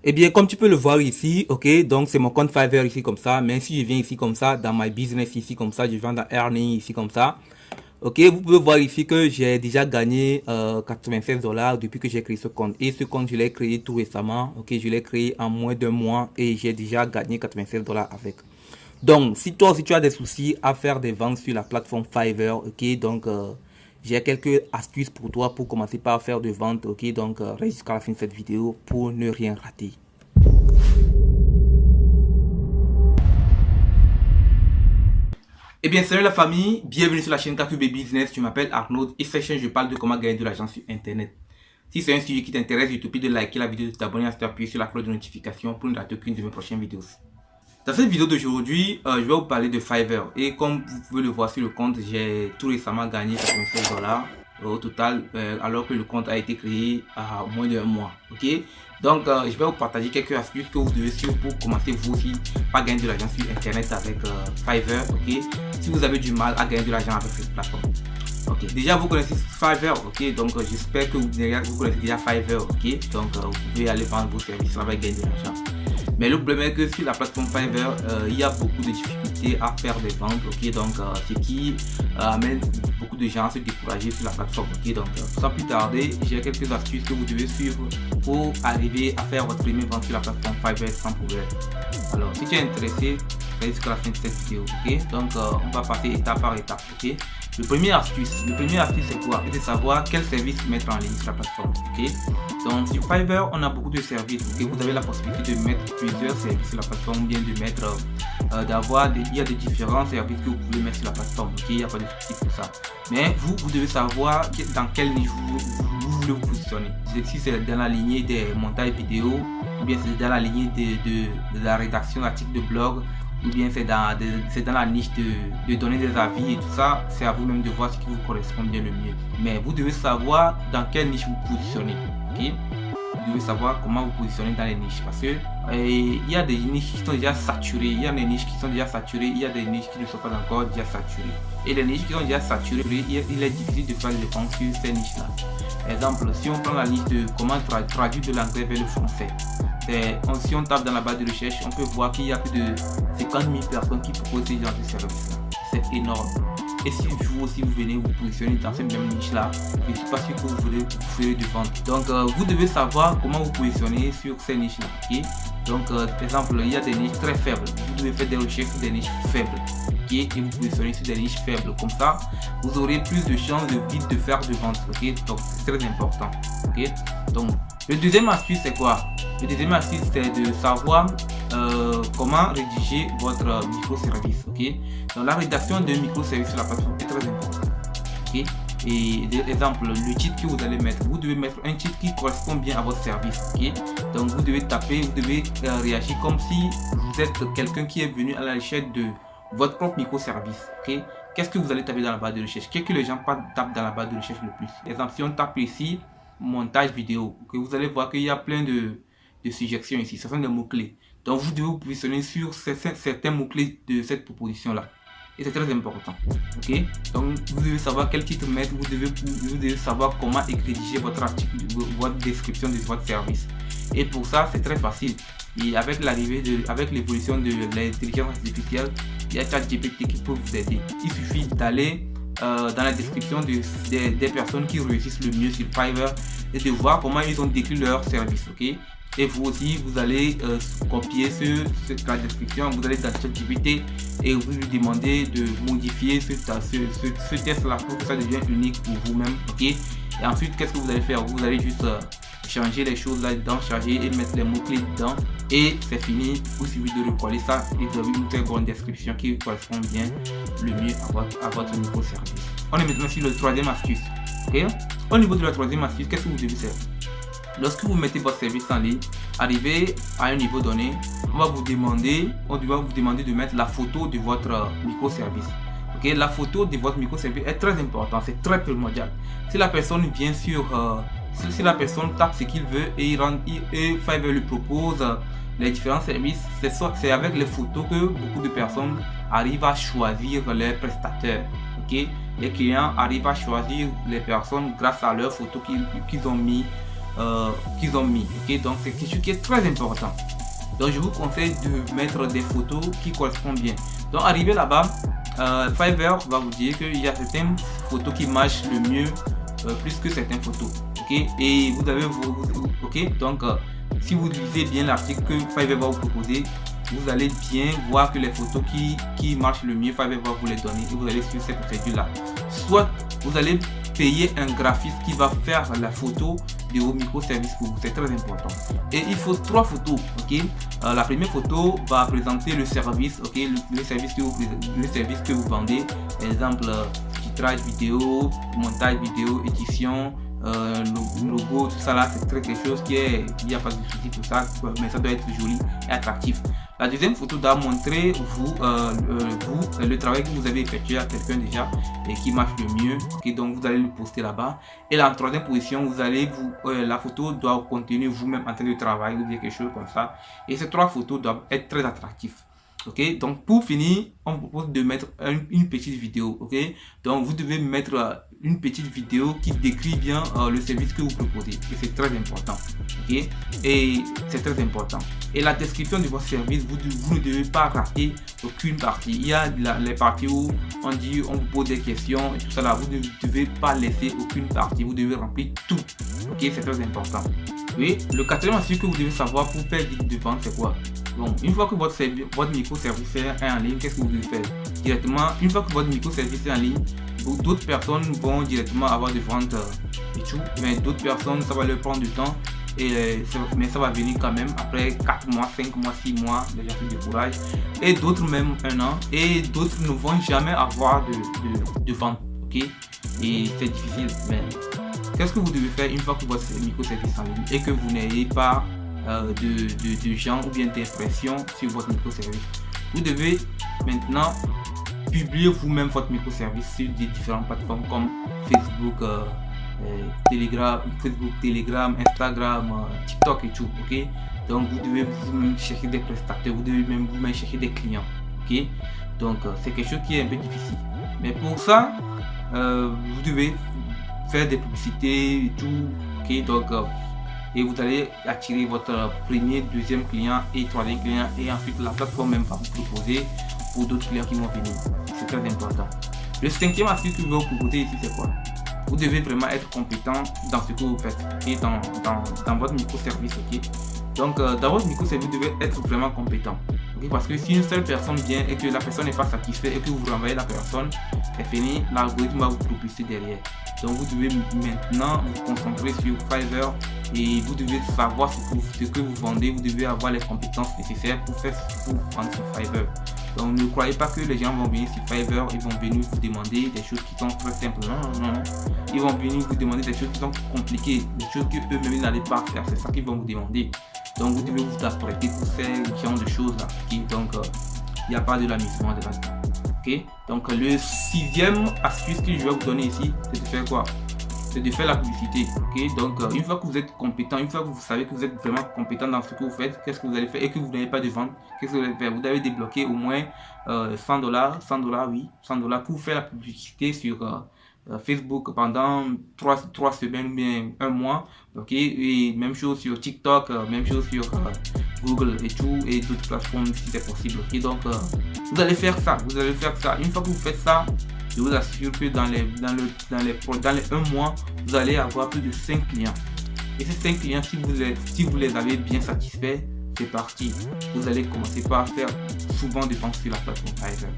Eh bien, comme tu peux le voir ici, ok, donc c'est mon compte Fiverr ici comme ça. Mais si je viens ici comme ça, dans My Business ici comme ça, je viens dans Earning ici comme ça. Ok, vous pouvez voir ici que j'ai déjà gagné 96 dollars depuis que j'ai créé ce compte. Et ce compte, je l'ai créé tout récemment. Ok, je l'ai créé en moins d'un mois et j'ai déjà gagné 96 dollars avec. Donc, si toi aussi tu as des soucis à faire des ventes sur la plateforme Fiverr, ok, donc j'ai quelques astuces pour toi pour commencer par faire des ventes, ok, donc reste jusqu'à la fin de cette vidéo pour ne rien rater. Eh bien, salut la famille, bienvenue sur la chaîne KQB Business. Je m'appelle Arnaud et cette chaîne, je parle de comment gagner de l'argent sur Internet. Si c'est un sujet qui t'intéresse, je te prie de liker la vidéo, de t'abonner et de t'appuyer sur la cloche de notification pour ne rater aucune de mes prochaines vidéos. Dans cette vidéo d'aujourd'hui, je vais vous parler de Fiverr. Et comme vous pouvez le voir sur le compte, j'ai tout récemment gagné 96 dollars au total, alors que le compte a été créé à moins d'un mois. Ok, donc je vais vous partager quelques astuces que vous devez suivre pour commencer vous aussi à gagner de l'argent sur Internet avec Fiverr. Ok, si vous avez du mal à gagner de l'argent avec cette plateforme. Ok, déjà vous connaissez Fiverr, ok, donc j'espère que vous connaissez déjà Fiverr, ok, donc vous pouvez aller vendre vos services là-bas et gagner de l'argent. Mais le problème est que sur la plateforme Fiverr, il y a beaucoup de difficultés à faire des ventes, ok, donc ce qui amène beaucoup de gens à se décourager sur la plateforme, ok, donc sans plus tarder, j'ai quelques astuces que vous devez suivre pour arriver à faire votre première vente sur la plateforme Fiverr sans problème. Alors, si tu es intéressé, reste jusqu'à la fin de cette vidéo, ok, donc on va passer étape par étape, ok. Le premier astuce c'est quoi? C'est de savoir quel service mettre en ligne sur la plateforme, ok. Donc sur Fiverr, on a beaucoup de services, ok. Vous avez la possibilité de mettre plusieurs services sur la plateforme, ou bien de mettre, il y a des différents services que vous pouvez mettre sur la plateforme, ok. Il n'y a pas de souci pour ça. Mais vous devez savoir dans quel niveau vous voulez vous positionner. Si c'est dans la lignée des montages vidéo, ou bien c'est dans la lignée de la rédaction d'articles de blog, ou bien c'est dans la niche de donner des avis et tout ça, c'est à vous-même de voir ce qui vous correspond bien le mieux. Mais vous devez savoir dans quelle niche vous positionnez, ok. Vous devez savoir comment vous positionnez dans les niches parce que il y a des niches qui sont déjà saturées, il y a des niches qui sont déjà saturées, il y a des niches qui ne sont pas encore déjà saturées. Et les niches qui sont déjà saturées, il est difficile de faire des ventes sur ces niches-là. Exemple, si on prend la liste de comment traduire de l'anglais vers le français, si on tape dans la barre de recherche, on peut voir qu'il y a plus de 50 000 personnes qui proposent ce genre de service. C'est énorme. Et si vous aussi vous venez vous positionner dans cette même niche là, je ne suis pas sûr que vous ferez du vente. Donc vous devez savoir comment vous positionner sur ces niches là, ok. Donc par exemple, il y a des niches très faibles, vous devez faire des recherches sur des niches faibles, ok, et vous positionnez sur des niches faibles. Comme ça vous aurez plus de chances de vite de faire de vente, ok. Donc c'est très important, ok. Donc le deuxième astuce c'est quoi? Le deuxième astuce c'est de savoir comment rédiger votre microservice, ok. Donc la rédaction d'un microservice sur la plateforme est très importante, ok. Et exemple, le titre que vous allez mettre, vous devez mettre un titre qui correspond bien à votre service, ok. Donc vous devez taper, vous devez réagir comme si vous êtes quelqu'un qui est venu à la recherche de votre propre microservice, ok. Qu'est-ce que vous allez taper dans la barre de recherche? Qu'est-ce que les gens tapent dans la barre de recherche le plus? Par exemple, si on tape ici montage vidéo, okay, vous allez voir qu'il y a plein de suggestions ici, ce sont des mots-clés. Donc vous devez vous positionner sur certains mots-clés de cette proposition là. Et c'est très important, ok. Donc vous devez savoir quel titre mettre, vous devez savoir comment rédiger votre article, votre description de votre service. Et pour ça c'est très facile. Et avec l'évolution de l'intelligence artificielle, il y a ChatGPT qui peut vous aider. Il suffit d'aller dans la description des personnes qui réussissent le mieux sur Fiverr et de voir comment ils ont décrit leur service, ok. Et vous aussi, vous allez copier la description, vous allez dans ChatGPT et vous lui demandez de modifier ce test-là pour que ça devienne unique pour vous-même, ok. Et ensuite, qu'est-ce que vous allez faire? Vous allez juste changer les choses là-dedans, charger et mettre les mots-clés dedans. Et c'est fini, vous suffit de recoller ça et vous avez une très bonne description qui correspond bien le mieux à votre microservice. On est maintenant sur le troisième astuce, ok. Au niveau de la troisième astuce, qu'est-ce que vous devez faire? Lorsque vous mettez votre service en ligne, arrivé à un niveau donné, on va vous demander de mettre la photo de votre microservice. Ok, la photo de votre microservice est très importante, c'est très primordial. Si la personne vient si la personne tape ce qu'il veut et Fiverr lui propose les différents services, c'est avec les photos que beaucoup de personnes arrivent à choisir les prestataires. Ok, les clients arrivent à choisir les personnes grâce à leurs photos qu'ils ont mis qu'ils ont mis. Ok, donc c'est quelque chose qui est très important. Donc je vous conseille de mettre des photos qui correspondent bien. Donc arrivé là-bas, Fiverr va vous dire qu'il y a certaines photos qui marchent le mieux plus que certaines photos. Ok, et vous avez ok, donc si vous lisez bien l'article que Fiverr va vous proposer, vous allez bien voir que les photos qui marchent le mieux, Fiverr va vous les donner et vous allez suivre cette procédure là. Soit vous allez payer un graphiste qui va faire la photo de vos microservices pour vous, c'est très important. Et il faut 3 photos. Ok, la première photo va présenter le service, ok, le service que vous vendez, par exemple titrage vidéo, montage vidéo, édition, logo, tout ça là, c'est très quelque chose il n'y a pas de souci pour ça, mais ça doit être joli et attractif. La deuxième photo doit montrer le travail que vous avez effectué à quelqu'un déjà et qui marche le mieux, okay, donc vous allez le poster là-bas. Et la troisième position, la photo doit contenir vous-même en train de travailler ou bien quelque chose comme ça. Et ces 3 photos doivent être très attractives. Ok, donc pour finir, on vous propose de mettre une petite vidéo. Ok, donc vous devez mettre une petite vidéo qui décrit bien le service que vous proposez, et c'est très important. Ok, et c'est très important. Et la description de votre service, vous ne devez pas rater aucune partie. Il y a les parties où on vous pose des questions et tout ça là, vous ne devez pas laisser aucune partie, vous devez remplir tout. Ok, c'est très important. Oui, le quatrième astuce que vous devez savoir pour faire de vente, c'est quoi? Bon, une fois que votre microservice est en ligne, qu'est-ce que vous devez faire? Directement, une fois que votre microservice est en ligne, d'autres personnes vont directement avoir des ventes et tout, mais d'autres personnes, ça va leur prendre du temps, mais ça va venir quand même après 4 mois, 5 mois, 6 mois, les gens se découragent, et d'autres même 1 an, et d'autres ne vont jamais avoir de vente, ok? Et c'est difficile, mais qu'est-ce que vous devez faire une fois que votre microservice est en ligne et que vous n'ayez pas de gens ou bien d'impression sur votre microservice? Vous devez maintenant publier vous-même votre microservice sur des différentes plateformes comme Facebook, Telegram, Instagram, TikTok et tout. Ok, donc vous devez vous-même chercher des prestataires, vous devez même vous-même chercher des clients. Ok, donc c'est quelque chose qui est un peu difficile, mais pour ça vous devez faire des publicités et tout. Ok, donc et vous allez attirer votre premier, deuxième client et troisième client, et ensuite la plateforme même va vous proposer pour d'autres clients qui vont venir. C'est très important. Le cinquième astuce que je vais vous proposer ici, c'est quoi? Vous devez vraiment être compétent dans ce que vous faites et dans votre microservice. Ok, donc dans votre microservice, vous devez être vraiment compétent. Okay? Parce que si une seule personne vient et que la personne n'est pas satisfaite et que vous renvoyez la personne, c'est fini, l'algorithme va vous propulser derrière. Donc vous devez maintenant vous concentrer sur Fiverr et vous devez savoir ce que vous vendez. Vous devez avoir les compétences nécessaires pour vendre sur Fiverr. Donc ne croyez pas que les gens vont venir sur Fiverr, ils vont venir vous demander des choses qui sont très simples. Non. Ils vont venir vous demander des choses qui sont compliquées, des choses que eux-mêmes n'allaient pas faire. C'est ça qu'ils vont vous demander. Donc vous devez vous apprêter pour ces genre de choses là. Okay? Donc il n'y a pas de l'amusement de là-dedans. Okay? Donc le sixième astuce que je vais vous donner ici, c'est de faire quoi? C'est de faire la publicité. Okay? Donc une fois que vous êtes compétent, une fois que vous savez que vous êtes vraiment compétent dans ce que vous faites, qu'est-ce que vous allez faire, et que vous n'avez pas de vente, qu'est-ce que vous allez faire? Vous devez débloquer au moins $100, oui, $100 pour faire la publicité sur Facebook pendant 3 semaines ou bien 1 mois. Ok, et même chose sur TikTok, même chose sur Google et tout, et d'autres plateformes si c'est possible. Ok, donc vous allez faire ça, une fois que vous faites ça, je vous assure que dans les 1 mois, vous allez avoir plus de 5 clients. Et ces 5 clients, si vous les avez bien satisfaits, c'est parti. Vous allez commencer par faire souvent des ventes sur la plateforme Fiverr.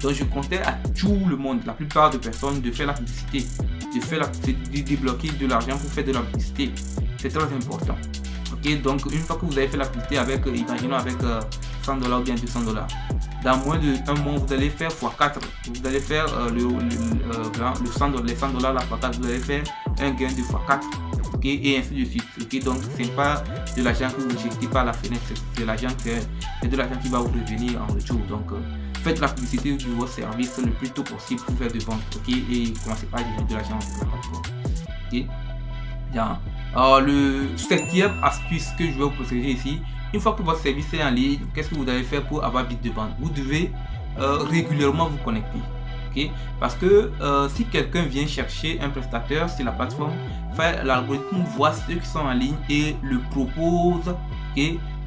Donc je conseille à tout le monde, la plupart des personnes, de faire la publicité, de débloquer de l'argent pour faire de la publicité. C'est très important. Ok, donc une fois que vous avez fait la publicité imaginons avec $100 ou bien $200, dans moins de 1 mois, vous allez faire x4. Vous allez faire les $100, les $100 la x4, vous allez faire un gain de x4. Ok, et ainsi de suite. Ok, donc c'est pas de l'argent que vous jetez par la fenêtre, c'est de l'argent qui va vous revenir en retour. Donc faites la publicité de vos services le plus tôt possible pour faire de ventes. Ok, et commencez pas à gagner de l'argent sur la plateforme. Ok, bien. Alors le 7e astuce que je vais vous proposer ici, une fois que votre service est en ligne, qu'est-ce que vous devez faire pour avoir vite de vente? Vous devez régulièrement vous connecter. ok, parce que si quelqu'un vient chercher un prestataire sur la plateforme, l'algorithme voit ceux qui sont en ligne et le propose, ok,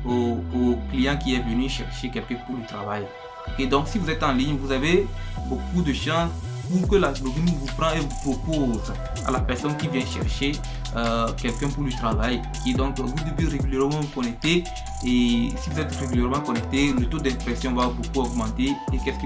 au client qui est venu chercher quelqu'un pour le travail. Et donc si vous êtes en ligne, vous avez beaucoup de chances pour que l'algorithme vous prend et vous propose à la personne qui vient chercher quelqu'un pour le travail. Et donc vous devez régulièrement vous connecter, et si vous êtes régulièrement connecté, le taux d'impression va beaucoup augmenter. Et qu'est-ce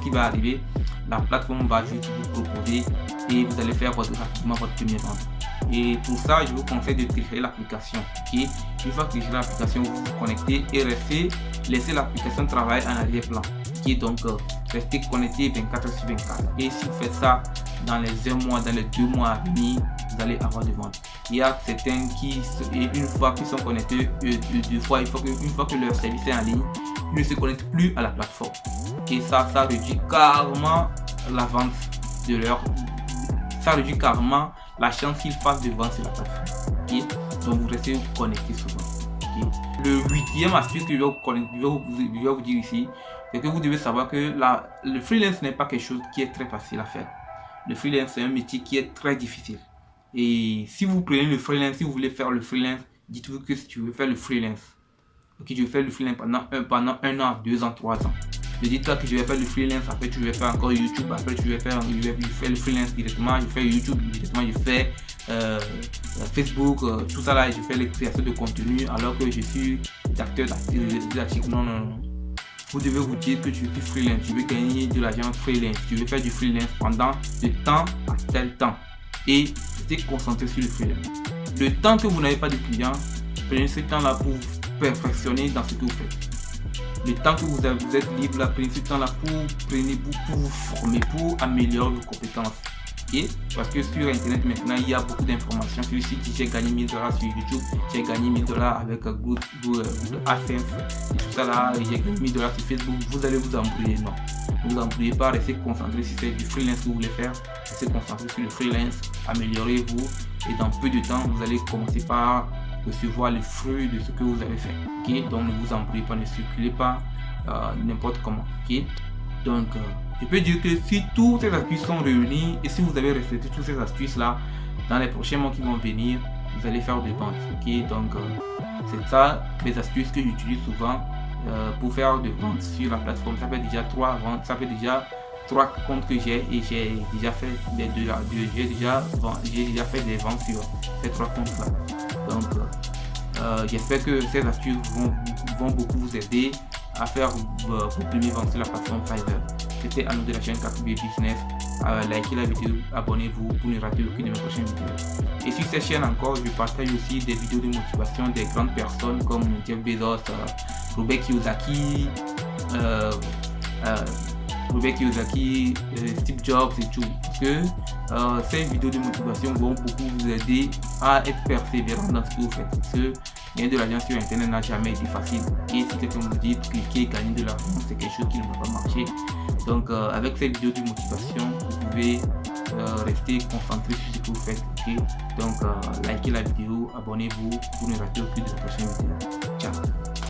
qui va arriver? La plateforme va juste vous proposer et vous allez faire rapidement votre première vente. Et pour ça, je vous conseille de télécharger l'application. Okay? Une fois que vous téléchargez l'application, vous vous connectez et laissez l'application travailler en arrière-plan. Okay? Donc, restez connecté 24/24. Et si vous faites ça dans les 1 mois, dans les 2 mois à venir, vous allez avoir des ventes. Il y a certains qui, une fois qu'ils sont connectés, une fois que leur service est en ligne, ils ne se connectent plus à la plateforme. Et ça réduit carrément la vente de leur. Ça réduit carrément la chance qu'ils fassent de vente sur la plateforme. Okay? Donc vous restez connecté souvent. Okay? Le 8e astuce que je vais vous dire ici, c'est que vous devez savoir que le freelance n'est pas quelque chose qui est très facile à faire. Le freelance, c'est un métier qui est très difficile. Et si vous prenez le freelance, si vous voulez faire le freelance, dites-vous que si tu veux faire le freelance, ok, je vais faire le freelance pendant 1 an, 2 ans, 3 ans. Ne dites pas que je vais faire le freelance, après tu vais faire encore YouTube, après je vais faire le freelance directement, je fais YouTube directement, je fais Facebook, tout ça là, je fais les créations de contenu alors que je suis acteur d'articles. Non. Vous devez vous dire que je suis freelance, je veux gagner de l'argent freelance, je veux faire du freelance pendant de temps à tel temps. Et restez concentré sur le freelance. Le temps que vous n'avez pas de clients, prenez ce temps là pour vous perfectionner dans ce que vous faites. Le temps que vous êtes libre, là, prenez ce temps là pour vous former, pour améliorer vos compétences. Et parce que sur internet maintenant il y a beaucoup d'informations. Sur le site, j'ai gagné 1000 $ sur YouTube, j'ai gagné 1000 $ avec Google AdSense et tout ça là, j'ai gagné 1000 $ sur Facebook. Vous allez vous embrouiller, non, ne vous embrouillez pas, restez concentré. Si c'est du freelance que vous voulez faire, restez concentré sur le freelance, améliorez-vous et dans peu de temps vous allez commencer par recevoir les fruits de ce que vous avez fait. Okay? Donc ne vous embrouillez pas, ne circulez pas n'importe comment. Okay? Donc je peux dire que si toutes ces astuces sont réunies et si vous avez respecté toutes ces astuces là, dans les prochains mois qui vont venir, vous allez faire des ventes. Okay? Donc c'est ça les astuces que j'utilise souvent pour faire des ventes sur la plateforme. Ça fait déjà 3 ventes, ça fait déjà 3 comptes que j'ai et j'ai déjà fait j'ai déjà fait des ventes sur ces 3 comptes là. Donc j'espère que ces astuces vont beaucoup vous aider à faire vos premiers ventes sur la plateforme Fiverr. C'était Arnaud de la chaîne Kaku Business. Likez la vidéo, abonnez-vous pour ne rater aucune de mes prochaines vidéos. Et sur cette chaîne encore, je partage aussi des vidéos de motivation des grandes personnes comme Jeff Bezos, Robert Kiyosaki, Steve Jobs et tout. Parce que ces vidéos de motivation vont beaucoup vous aider à être persévérant dans ce que vous faites. Parce que gagner de l'argent sur internet n'a jamais été facile. Et si quelqu'un vous dit cliquez et gagner de l'argent, c'est quelque chose qui ne va pas marcher. Donc avec ces vidéos de motivation, vous pouvez rester concentré sur ce que vous faites. Okay? Donc likez la vidéo, abonnez-vous pour ne rater aucune de mes prochaines vidéos. Ciao.